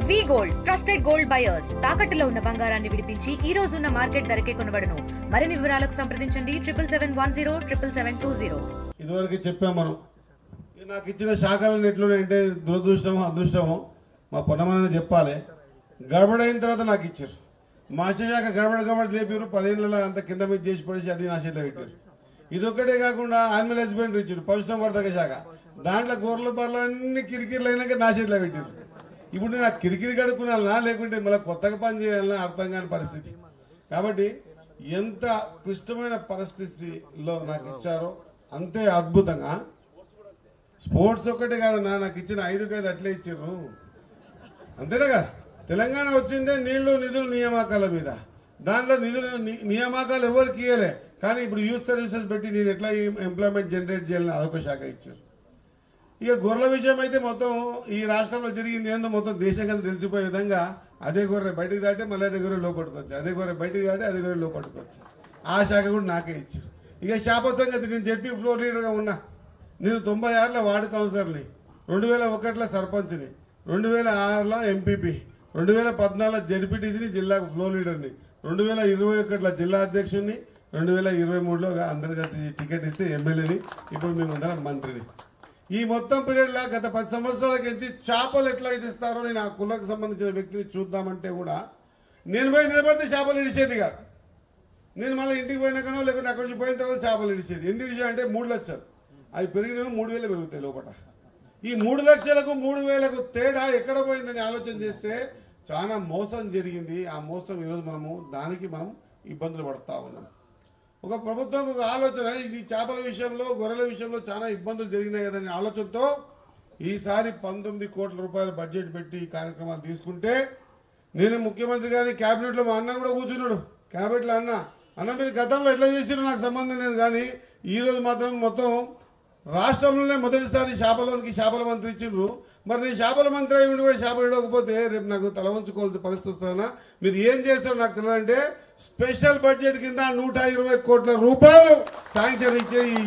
వి gold trusted gold buyers తాకట్టులో ఉన్న బంగారాన్ని విడిపించి ఈ రోజు ఉన్న మార్కెట్ ధరకే కొనబడును. మరిన్ని వివరాలకు సంప్రదించండి 7710772020. ఇదివరకు చెప్పాం మనం. నాకు ఇచ్చిన శాఖలను ఎట్లున్నాయంటే దురదృష్టమో అదృష్టమో మా పొన్నమని చెప్పాలి. గడబడైన తర్వాత నాకు ఇచ్చారు. మా శాఖ గడబడ లేపారు. 10 ఏళ్ళ అంత కింద మీద చేసి పడేసి అది నా చేతిలో పెట్టారు. ఇదొక్కటే కాకుండా యానిమల్ హస్బెండరీ ఇచ్చారు, పశుసంవర్ధక శాఖ. దాంట్లో గొర్రెల బర్రెలు అన్ని కిరికిరిలు అయినాక నా చేతిలో పెట్టారు. ఇప్పుడు నాకు కిరికిరి కడుక్కున్నా లేకుంటే మళ్ళీ కొత్తగా పని చేయాలన్నా అర్థం కాని పరిస్థితి. కాబట్టి ఎంత క్లిష్టమైన పరిస్థితిలో నాకు ఇచ్చారో అంతే అద్భుతంగా. స్పోర్ట్స్ ఒక్కటే కాదన్నా, నాకు ఇచ్చిన 5 అట్లే ఇచ్చారు. అంతేనా కదా. తెలంగాణ వచ్చిందే నీళ్లు నిధులు నియామకాల మీద. దాంట్లో నిధులు నియామకాలు ఎవరికి ఇవ్వలే. కానీ ఇప్పుడు యూత్ సర్వీసెస్ పెట్టి నేను ఎట్లా ఎంప్లాయ్మెంట్ జనరేట్ చేయాలని అదొక శాఖ ఇచ్చారు. ఇక గొర్రెల విషయం అయితే మొత్తం ఈ రాష్ట్రంలో జరిగింది ఏందో మొత్తం దేశం కదా తెలిసిపోయే విధంగా అదే గొర్రె బయటికి దాటే మళ్ళీ అదే గొర్రె లోపట్టుకోవచ్చు, అదే గొర్రె బయటికి దాటే అదే గొర్రె లోపట్టుకోవచ్చు. ఆ శాఖ కూడా నాకే ఇచ్చారు. ఇక శాప సంగతి, నేను జెడ్పీ ఫ్లోర్ లీడర్గా ఉన్నా. నేను 96లో వార్డు కౌన్సిలర్ని, 2001లో సర్పంచ్ని, 2006లో ఎంపీపీ, 2014లో జెడ్పీటీసీని, జిల్లాకు ఫ్లోర్ లీడర్ని, 2021లో జిల్లా అధ్యక్షుడిని, 2023లో అందరు కలిసి టికెట్ ఇస్తే ఎమ్మెల్యేని, ఇప్పుడు మేము అందరం మంత్రిని. ఈ మొత్తం పీరియడ్లో గత 10 సంవత్సరాలకి చేపలు ఎట్లా ఇడిస్తారో నేను ఆ కులకు సంబంధించిన వ్యక్తిని చూద్దామంటే కూడా నేను పోయి నిలబడితే చేపలు ఇడిచేది కాదు. నేను మళ్ళీ ఇంటికి పోయినాకనో లేకుంటే అక్కడి నుంచి పోయిన తర్వాత చేపలు ఇడిచేది. ఎందుకు ఇడిచా అంటే 3 లక్షలు, అవి పెరిగినవి 3000 పెరుగుతాయి లోపల. ఈ 3 లక్షలకు 3000కు తేడా ఎక్కడ పోయిందని ఆలోచన చేస్తే చాలా మోసం జరిగింది. ఆ మోసం ఈరోజు దానికి మనం ఇబ్బందులు పడతా ఉన్నాం. ఒక ప్రభుత్వం ఒక ఆలోచన, ఇది చేపల విషయంలో గొర్రెల విషయంలో చాలా ఇబ్బందులు జరిగినాయి కదనే ఆలోచనతో ఈసారి 19 కోట్ల రూపాయల బడ్జెట్ పెట్టి ఈ కార్యక్రమాలు తీసుకుంటే, నేను ముఖ్యమంత్రి గారి క్యాబినెట్లో మా అన్న కూడా కూర్చున్నాడు. క్యాబినెట్లో అన్న మీరు గతంలో ఎట్లా చేసినా నాకు సంబంధం లేదు, కానీ ఈరోజు మాత్రం మొత్తం రాష్ట్రంలోనే మొదటిసారి చేపల మంత్రి ఇచ్చిండ్రు. మరి నేను చేపల మంత్రి అయి ఉండి కూడా చేపలు ఇవ్వకపోతే రేపు నాకు తల వంచుకోవాల్సిన పరిస్థితి వస్తుందా? మీరు ఏం చేస్తారో నాకు తెలియాలంటే స్పెషల్ బడ్జెట్ కింద 120 కోట్ల రూపాయలు శాంక్షన్ ఇచ్చే ఈ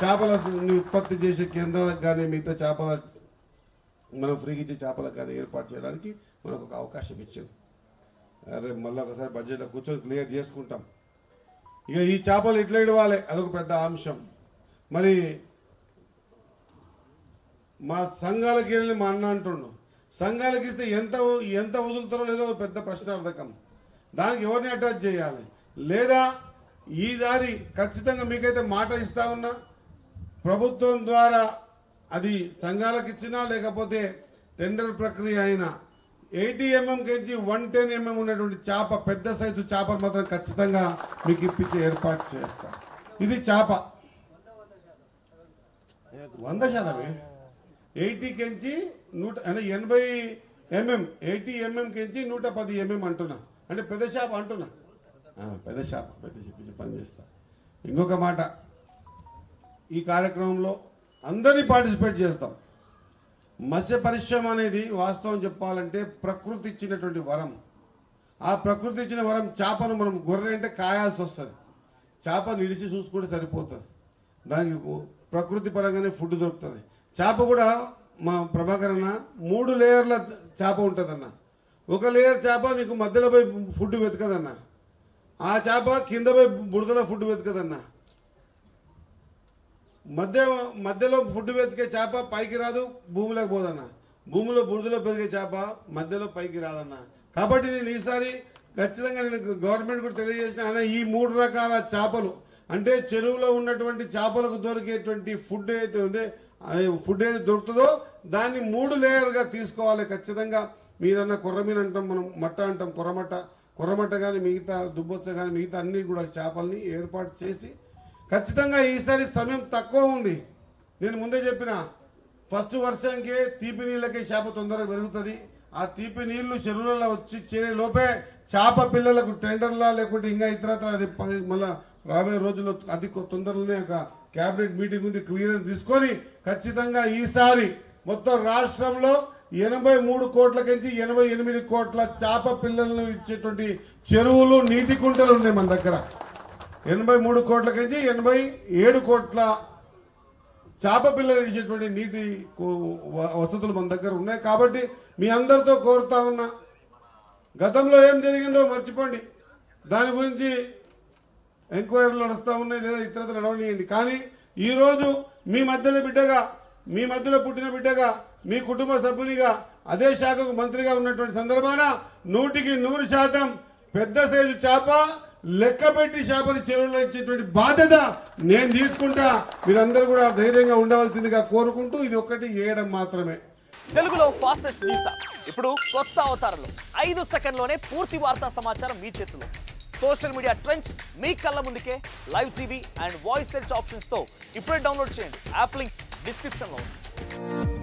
చేపల ఉత్పత్తి చేసే కేంద్రాలకు కానీ మిగతా చేపల మనం ఫ్రీగా ఇచ్చే చేపలకు కానీ ఏర్పాటు చేయడానికి మనకు ఒక అవకాశం ఇచ్చింది. రేపు మళ్ళీ ఒకసారి బడ్జెట్లో కూర్చొని క్లియర్ చేసుకుంటాం. ఇక ఈ చేపలు ఇట్లా ఇవ్వాలి, అదొక పెద్ద అంశం. మరి మా సంఘాలకి వెళ్ళి మా అన్న అంటుండు, సంఘాలకి ఇస్తే ఎంత వదులుతారో లేదో పెద్ద ప్రశ్నార్థకం. దానికి ఎవరిని అటాచ్ చేయాలి లేదా ఈ దారి ఖచ్చితంగా మీకైతే మాట ఇస్తా ఉన్నా, ప్రభుత్వం ద్వారా అది సంఘాలకు ఇచ్చినా లేకపోతే టెండర్ ప్రక్రియ అయినా 80 mm నుంచి 110 mm ఉన్నటువంటి చేప, పెద్ద సైజు చేపలు మాత్రం ఖచ్చితంగా మీకు ఇప్పించే ఏర్పాటు చేస్తాం. ఇది చేప 100%. 80 కెంచి 80 mm, 80 mm కెంచి 110 mm అంటున్నా, అంటే పెద్ద చేప అంటున్నా. పెద్ద చేప చెప్పి పని చేస్తా. ఇంకొక మాట, ఈ కార్యక్రమంలో అందరినీ పార్టిసిపేట్ చేస్తాం. మత్స్య పరిశ్రమ అనేది వాస్తవం చెప్పాలంటే ప్రకృతి ఇచ్చినటువంటి వరం. ఆ ప్రకృతి ఇచ్చిన వరం చేపను మనం గొర్రె అంటే కాయాల్సి వస్తుంది. చేపను ఇడిచి చూసుకుంటే సరిపోతుంది. దానికి ప్రకృతి పరంగానే ఫుడ్ దొరుకుతుంది. చేప కూడా మా ప్రభాకర్ అన్న 3 లేయర్ల చేప ఉంటుందన్న. ఒక లేయర్ చేప మీకు మధ్యలో పోయి ఫుడ్ వెతకదన్న, ఆ చేప కింద పోయి బురదలో ఫుడ్ వెతకదన్న. మధ్యలో ఫుడ్ వెతికే చేప పైకి రాదు, భూమిలోకి పోదన్న. భూమిలో బురదలో పెరిగే చేప మధ్యలో పైకి రాదన్న. కాబట్టి నేను ఈసారి ఖచ్చితంగా నేను గవర్నమెంట్ కూడా తెలియజేసిన, ఆయన ఈ 3 రకాల చేపలు అంటే చెరువులో ఉన్నటువంటి చేపలకు దొరికేటువంటి ఫుడ్ అయితే ఉంటే ఫుడ్ ఏది దొరుకుతుందో దాన్ని 3 లేయర్గా తీసుకోవాలి ఖచ్చితంగా. మీదన్న కొర్రమీన అంటాం, మనం మట్ట అంటాం, కొర్రమట్ట కానీ మిగతా దుబ్బొచ్చ కానీ మిగతా అన్ని కూడా చేపల్ని ఏర్పాటు చేసి ఖచ్చితంగా ఈసారి సమయం తక్కువ ఉంది. నేను ముందే చెప్పిన, ఫస్ట్ వర్షంకే తీపి నీళ్ళకే చేప తొందరగా పెరుగుతుంది. ఆ తీపి నీళ్లు చెరువులలో వచ్చి చేరే లోపే చేప పిల్లలకు టెండర్లా లేకుంటే ఇంకా ఇతరత్ర మళ్ళీ రాబోయే రోజుల్లో అతి తొందరలోనే ఒక క్యాబినెట్ మీటింగ్ ఉంది, క్లియరెన్స్ తీసుకొని ఖచ్చితంగా ఈసారి మొత్తం రాష్ట్రంలో 83 కోట్లకించి 88 కోట్ల చేప పిల్లలను ఇచ్చేటువంటి చెరువులు, నీటి కుంటలు ఉన్నాయి మన దగ్గర. 83 కోట్లకించి 87 కోట్ల చేప పిల్లలు ఇచ్చేటువంటి నీటి వసతులు మన దగ్గర ఉన్నాయి. కాబట్టి మీ అందరితో కోరుతా ఉన్నా, గతంలో ఏం జరిగిందో మర్చిపోండి, దాని గురించి ఎంక్వైరీలు నడుస్తూ ఉన్నాయి లేదా ఇతరత్ర నడవనియండి. కానీ ఈరోజు మీ మధ్యలో బిడ్డగా, మీ మధ్యలో పుట్టిన బిడ్డగా, మీ కుటుంబ సభ్యునిగా, అదే శాఖకు మంత్రిగా ఉన్నటువంటి సందర్భాన 100% పెద్ద సైజు చేప లెక్క పెట్టి చేపని చెరువులో ఇచ్చేటువంటి బాధ్యత నేను తీసుకుంటా. మీరందరూ కూడా ధైర్యంగా ఉండవలసిందిగా కోరుకుంటూ, ఇది ఒక్కటి చేయడం మాత్రమే. తెలుగులో ఫాస్టెస్ట్ న్యూస్ యాప్ ఇప్పుడు కొత్త అవతారంలో 5 సెకండ్లోనే పూర్తి వార్తా సమాచారం మీ చేతిలో. సోషల్ మీడియా ట్రెండ్స్ మీ కళ్ళ ముందుకే live TV and voice search options తో ఇప్పుడే డౌన్లోడ్ చేయండి. యాప్ లింక్ డిస్క్రిప్షన్ లో ఉంది.